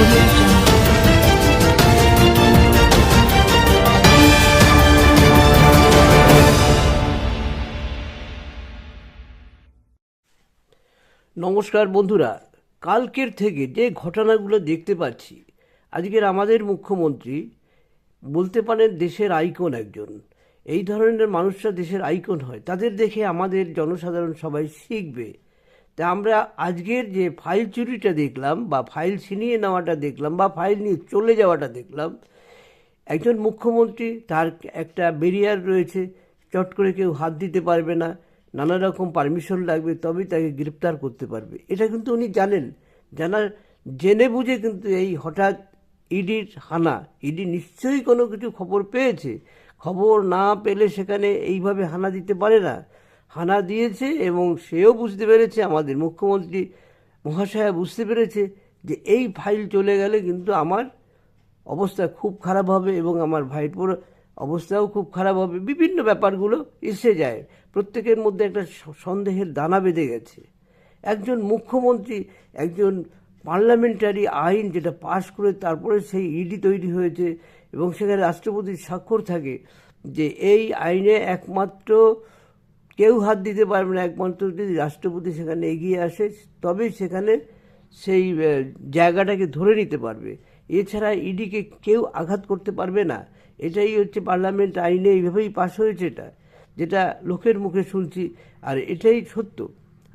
নমস্কার বন্ধুরা, কালকের থেকে যে ঘটনাগুলো দেখতে পাচ্ছি, আজকের আমাদের মুখ্যমন্ত্রী বলতে পারেন দেশের আইকন একজন। এই ধরনের মানুষরা দেশের আইকন হয়, তাদের দেখে আমাদের জনসাধারণ সবাই শিখবে। তা আমরা আজকের যে ফাইল চুরিটা দেখলাম বা ফাইল ছিনিয়ে নেওয়াটা দেখলাম বা ফাইল নিয়ে চলে যাওয়াটা দেখলাম, একজন মুখ্যমন্ত্রী, তার একটা ব্যারিয়ার রয়েছে, চট করে কেউ হাত দিতে পারবে না, নানা রকম পারমিশন লাগবে, তবেই তাকে গ্রেপ্তার করতে পারবে। এটা কিন্তু উনি জানেন, জেনে বুঝে কিন্তু এই হঠাৎ ইডির হানা, ইডি নিশ্চয়ই কোনো কিছু খবর পেয়েছে, খবর না পেলে সেখানে এইভাবে হানা দিতে পারে না। হানা দিয়েছে এবং সেও বুঝতে পেরেছে, আমাদের মুখ্যমন্ত্রী মহাশয়া বুঝতে পেরেছে যে এই ফাইল চলে গেলে কিন্তু আমার অবস্থা খুব খারাপ হবে এবং আমার ভাইপোর অবস্থাও খুব খারাপ হবে। বিভিন্ন ব্যাপারগুলো এসে যায়, প্রত্যেকের মধ্যে একটা সন্দেহের দানা বেঁধে গেছে। একজন মুখ্যমন্ত্রী একজন পার্লামেন্টারি আইন যেটা পাশ করে তারপরে সেই ইডি তৈরি হয়েছে এবং সেখানে রাষ্ট্রপতির স্বাক্ষর থাকে যে এই আইনে একমাত্র কেউ হাত দিতে পারবে না, একমাত্র যদি রাষ্ট্রপতি সেখানে এগিয়ে আসে তবেই সেখানে সেই জায়গাটাকে ধরে নিতে পারবে, এছাড়া ইডিকে কেউ আঘাত করতে পারবে না। এটাই হচ্ছে পার্লামেন্ট আইনে এইভাবেই পাশ হয়েছে, এটা যেটা লোকের মুখে শুনছি, আর এটাই সত্য।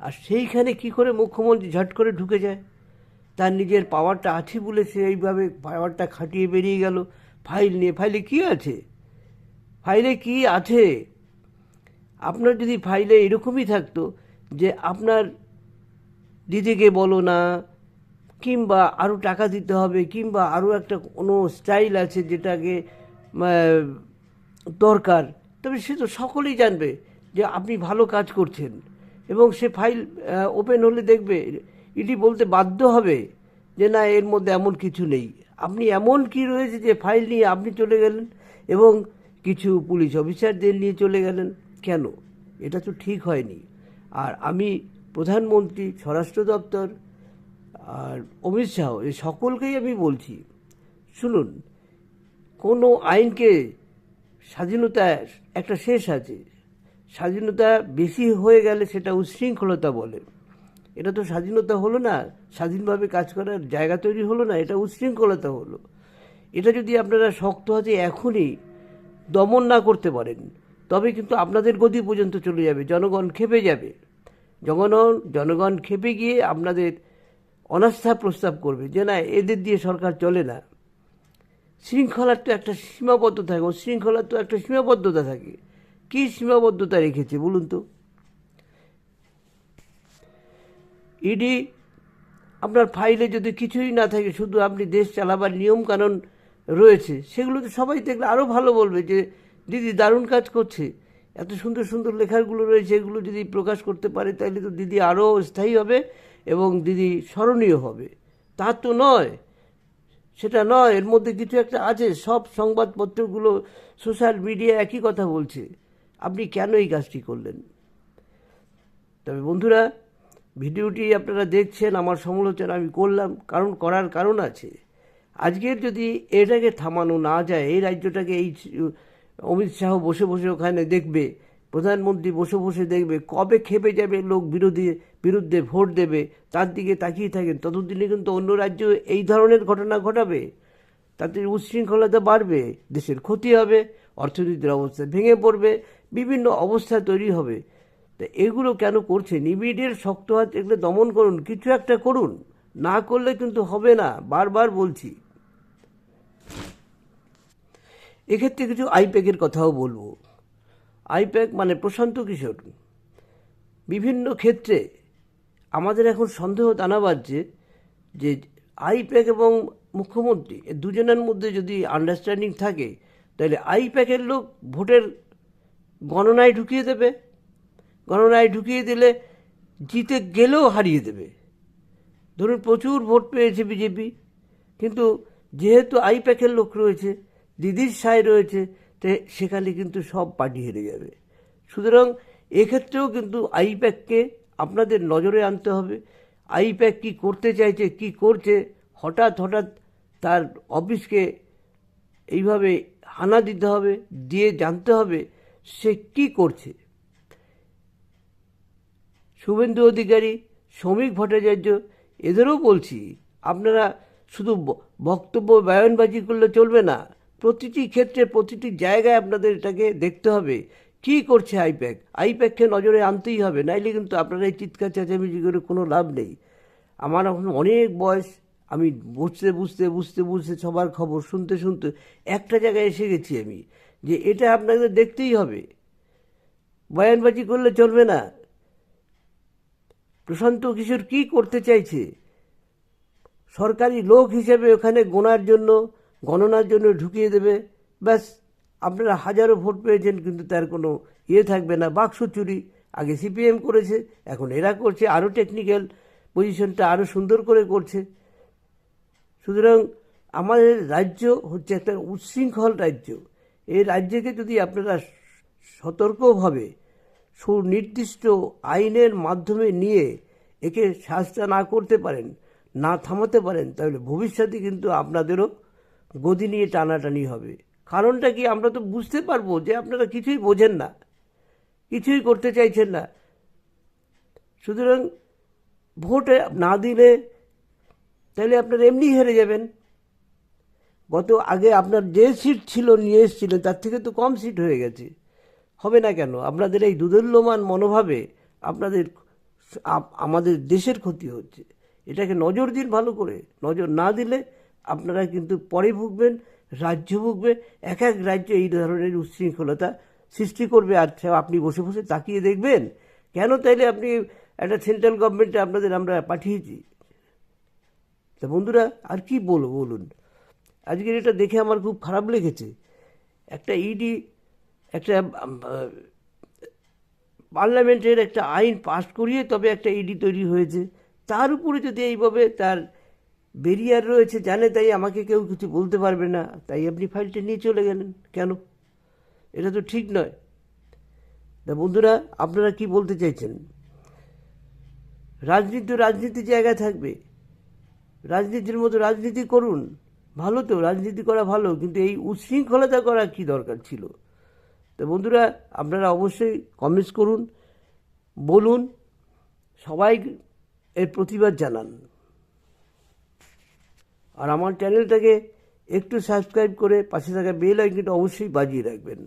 আর সেইখানে কি করে মুখ্যমন্ত্রী ঝট করে ঢুকে যায়, তার নিজের পাওয়ারটা আছে বলে সে এইভাবে পাওয়ারটা খাটিয়ে বেরিয়ে গেল ফাইল নিয়ে। ফাইলে কি আছে? ফাইলে কি আছে? আপনার যদি ফাইলে এরকমই থাকতো যে আপনার দিদিকে বলো না, কিংবা আরও টাকা দিতে হবে, কিংবা আরও একটা কোনো স্টাইল আছে যেটাকে দরকার, তবে সে তো সকলেই জানবে যে আপনি ভালো কাজ করছেন এবং সে ফাইল ওপেন হলে দেখবে, ইডি বলতে বাধ্য হবে যে না, এর মধ্যে এমন কিছু নেই। আপনি এমন কি রয়েছে যে ফাইল নিয়ে আপনি চলে গেলেন এবং কিছু পুলিশ অফিসারদের নিয়ে চলে গেলেন? কেন? এটা তো ঠিক হয়নি। আর আমি প্রধানমন্ত্রী, স্বরাষ্ট্র দপ্তর আর অমিত শাহ, এই সকলকেই আমি বলছি, শুনুন, কোনো আইনকে স্বাধীনতা একটা শেষ আছে, স্বাধীনতা বেশি হয়ে গেলে সেটা উচ্ছৃঙ্খলতা বলে। এটা তো স্বাধীনতা হলো না, স্বাধীনভাবে কাজ করার জায়গা তৈরি হলো না, এটা উচ্ছৃঙ্খলতা হলো। এটা যদি আপনারা শক্ত হাতে এখনই দমন না করতে পারেন তবে কিন্তু আপনাদের গদি পর্যন্ত চলে যাবে, জনগণ ক্ষেপে যাবে। জনগণ ক্ষেপে গিয়ে আপনাদের অনাস্থা প্রস্তাব করবে যে না, এদের দিয়ে সরকার চলে না। শৃঙ্খলার তো একটা সীমাবদ্ধতা থাকে, ও শৃঙ্খলার তো একটা সীমাবদ্ধতা থাকে। কী সীমাবদ্ধতা রেখেছে বলুন তো? ইডি আপনার ফাইলে যদি কিছুই না থাকে, শুধু আপনি দেশ চালাবার নিয়মকানুন রয়েছে, সেগুলো তো সবাই দেখলে আরও ভালো বলবে যে দিদি দারুণ কাজ করছে, এত সুন্দর সুন্দর লেখাগুলো রয়েছে, এগুলো যদি প্রকাশ করতে পারে তাহলে তো দিদি আরও স্থায়ী হবে এবং দিদি স্মরণীয় হবে। তা তো নয়, সেটা নয়। এর মধ্যে কিছু একটা আছে, সব সংবাদপত্রগুলো, সোশ্যাল মিডিয়া একই কথা বলছে। আপনি কেন এই কাজটি করলেন? তবে বন্ধুরা, ভিডিওটি আপনারা দেখছেন, আমার সমালোচনা আমি করলাম, করার কারণ আছে। আজকের যদি এটাকে থামানো না যায়, এই রাজ্যটাকে, এই অমিত শাহ বসে বসে ওখানে দেখবে, প্রধানমন্ত্রী বসে বসে দেখবে, কবে খেপে যাবে লোক বিরুদ্ধে ভোট দেবে, তার দিকে তাকিয়ে থাকেন, ততদিনে কিন্তু অন্য রাজ্য এই ধরনের ঘটনা ঘটাবে, তাতে উচ্ছৃঙ্খলতা বাড়বে, দেশের ক্ষতি হবে, অর্থনীতির অবস্থা ভেঙে পড়বে, বিভিন্ন অবস্থা তৈরি হবে। তা এগুলো কেন করছেন? ইমিডিয়েট শক্ত হাত এগুলো দমন করুন, কিছু একটা করুন, না করলে কিন্তু হবে না, বারবার বলছি। এক্ষেত্রে কিছু আইপ্যাকের কথাও বলবো। আইপ্যাক মানে প্রশান্ত কিশোর। বিভিন্ন ক্ষেত্রে আমাদের এখন সন্দেহ দানা বাজছে যে আইপ্যাক এবং মুখ্যমন্ত্রী দুজনের মধ্যে যদি আন্ডারস্ট্যান্ডিং থাকে তাহলে আইপ্যাকের লোক ভোটের গণনায় ঢুকিয়ে দেবে, গণনায় ঢুকিয়ে দিলে জিতে গেলেও হারিয়ে দেবে। ধরুন প্রচুর ভোট পেয়েছে বিজেপি, কিন্তু যেহেতু আইপ্যাকের লোক রয়েছে, দিদির সায় রয়েছে, সেখানে কিন্তু সব পার্টি হেরে যাবে। সুতরাং এক্ষেত্রেও কিন্তু আইপ্যাককে আপনাদের নজরে আনতে হবে। আইপ্যাক কি করতে চাইছে, কি করছে, হঠাৎ হঠাৎ তার অফিসকে এইভাবে হানা দিতে হবে, দিয়ে জানতে হবে সে কি করছে। শুভেন্দু অধিকারী, শ্রমিক ভট্টাচার্য, এদেরও বলছি, আপনারা শুধু বক্তব্য বয়ানবাজি করলে চলবে না, প্রতিটি ক্ষেত্রে প্রতিটি জায়গায় আপনাদের এটাকে দেখতে হবে কি করছে আইপ্যাককে নজরে আনতেই হবে, নাইলে কিন্তু আপনারা এই চিৎকার চেঁচামেচি করে কোনো লাভ নেই। আমার এখন অনেক বয়স, আমি বুঝতে বুঝতে বুঝতে বুঝতে সবার খবর শুনতে শুনতে একটা জায়গায় এসে গেছি আমি, যে এটা আপনাদের দেখতেই হবে, বয়ানবাজি করলে চলবে না। প্রশান্ত কিশোর কি করতে চাইছে? সরকারি লোক হিসেবে ওখানে গণনার জন্য ঢুকিয়ে দেবে, ব্যাস আপনারা হাজারো ভোট পেয়েছেন, কিন্তু তার কোনো থাকবে না। বাক্স চুরি আগে সিপিএম করেছে, এখন এরা করছে, আরও টেকনিক্যাল পজিশনটা আরও সুন্দর করে করছে। সুতরাং আমাদের রাজ্য হচ্ছে একটা উচ্ছৃঙ্খল রাজ্য। এই রাজ্যকে যদি আপনারা সতর্কভাবে সুনির্দিষ্ট আইনের মাধ্যমে নিয়ে একে শাস্তি না করতে পারেন, না থামাতে পারেন, তাহলে ভবিষ্যতে কিন্তু আপনাদেরও গদি নিয়ে টানাটানি হবে। কারণটা কি আমরা তো বুঝতে পারবো যে আপনারা কিছুই বোঝেন না, কিছুই করতে চাইছেন না। সুতরাং ভোট না দিলে তাহলে আপনারা এমনি হেরে যাবেন। আগে আপনার যে সিট ছিল নিয়ে এসেছিলেন তার থেকে তো কম সিট হয়ে গেছে, হবে না কেন? আপনাদের এই দুদুল্যমান মনোভাবে আমাদের দেশের ক্ষতি হচ্ছে। এটাকে নজর দিন ভালো করে, নজর না দিলে আপনারা কিন্তু পরে ভুগবেন, রাজ্য ভুগবে। এক এক রাজ্য এই ধরনের উচ্ছৃঙ্খলতা সৃষ্টি করবে, আর আপনি বসে বসে তাকিয়ে দেখবেন কেন? তাইলে আপনি একটা সেন্ট্রাল গভর্নমেন্টে আমরা পাঠিয়েছি। তা বন্ধুরা, আর কি বলবো বলুন? আজকের এটা দেখে আমার খুব খারাপ লেগেছে। একটা একটা পার্লামেন্টের একটা আইন পাশ করিয়ে তবে একটা তৈরি হয়েছে, তার উপরে যদি এইভাবে তার ব্যারিয়ার রয়েছে, জানে তাই আমাকে কেউ কিছু বলতে পারবে না, তাই আপনি ফাইলটা নিয়ে চলে গেলেন কেন? এটা তো ঠিক নয়। তা বন্ধুরা, আপনারা কি বলতে চাইছেন? রাজনীতির জায়গায় থাকবে, রাজনীতির মতো রাজনীতি করুন, ভালো তো, রাজনীতি করা ভালো, কিন্তু এই উচ্ছৃঙ্খলতা করা কি দরকার ছিল? তো বন্ধুরা, আপনারা অবশ্যই কমেন্টস করুন, বলুন, সবাই এর প্রতিবাদ জানান। আর আমার চ্যানেলটাকে একটু সাবস্ক্রাইব করে পাশে থাকা বেল আইকনটা অবশ্যই বাজিয়ে রাখবেন।